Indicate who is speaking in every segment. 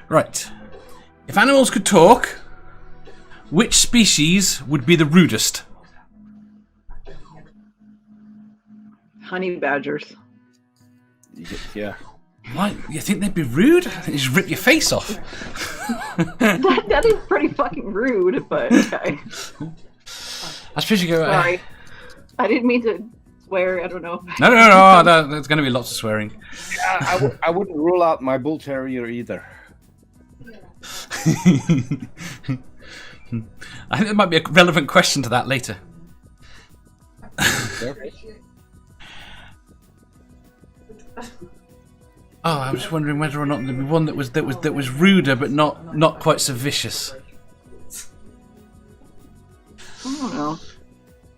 Speaker 1: Right. If animals could talk, which species would be the rudest?
Speaker 2: Honey badgers.
Speaker 3: Yeah.
Speaker 1: Why? You think they'd be rude? They just rip your face off.
Speaker 2: that is pretty fucking rude, but okay.
Speaker 1: I suppose you go...
Speaker 2: Sorry. I didn't mean to swear, I don't know.
Speaker 1: No, there's going to be lots of swearing.
Speaker 3: Yeah, I wouldn't rule out my bull terrier either.
Speaker 1: I think there might be a relevant question to that later. Oh, I was wondering whether or not there'd be one that was ruder but not quite so vicious.
Speaker 2: I don't know.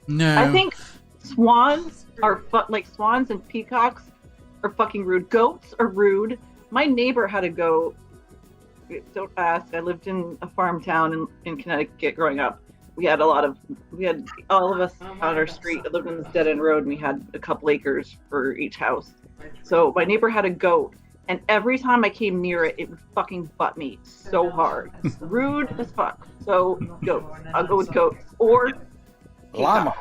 Speaker 1: No.
Speaker 2: I think swans are swans and peacocks are fucking rude. Goats are rude. My neighbor had a goat. Don't ask. I lived in a farm town in Connecticut growing up. We had all of us on our street that lived on this dead end road, and we had a couple acres for each house. So my neighbor had a goat, and every time I came near it, it would fucking butt me so hard. Rude as fuck. So goats. I'll go with goats or
Speaker 3: Llamas.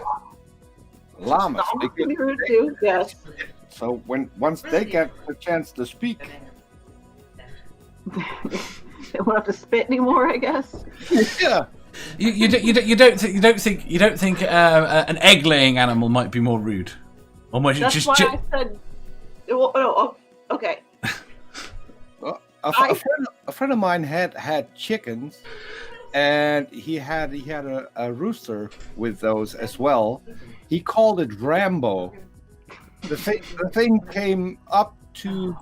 Speaker 2: Llamas can be rude too. Yes.
Speaker 3: So once they get the chance to speak,
Speaker 2: they won't have to spit anymore, I guess.
Speaker 3: Yeah.
Speaker 1: You don't think an egg-laying animal might be more rude, or might
Speaker 2: That's why I said. Well, no, okay.
Speaker 3: A friend of mine had chickens, and he had a rooster with those as well. He called it Rambo. The thing came up to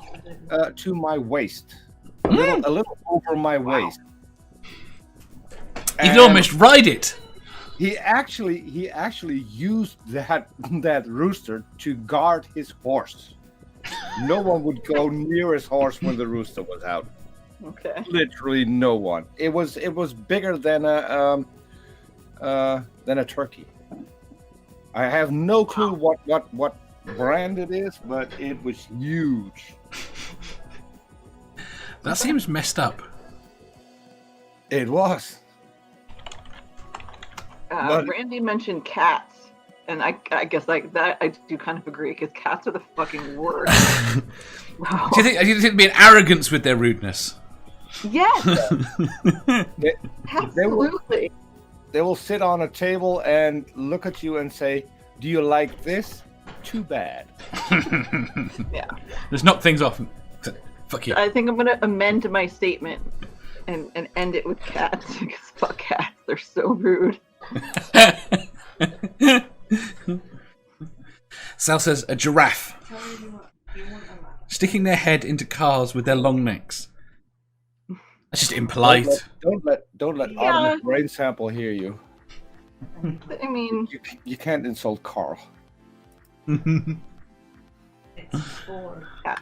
Speaker 3: my waist, a little over my waist.
Speaker 1: You could almost ride it.
Speaker 3: He actually used that rooster to guard his horse. No one would go near his horse when the rooster was out.
Speaker 2: Okay.
Speaker 3: Literally no one. It was bigger than a turkey. I have no clue what brand it is, but it was huge.
Speaker 1: That seems messed up.
Speaker 3: It was.
Speaker 2: Randy mentioned cats, and I guess like that I do kind of agree because cats are the fucking worst. Wow.
Speaker 1: Do you think there'd be an arrogance with their rudeness?
Speaker 2: Yes. Absolutely.
Speaker 3: They will sit on a table and look at you and say, "Do you like this? Too bad."
Speaker 1: Yeah. Just knock things off. Fuck you.
Speaker 2: I think I'm gonna amend my statement and end it with cats because fuck cats. They're so rude.
Speaker 1: Sal says a giraffe. Sticking their head into cars with their long necks. That's just impolite.
Speaker 3: Don't let Autumn's brain sample hear you.
Speaker 2: I mean,
Speaker 3: you can't insult Carl.
Speaker 2: cat.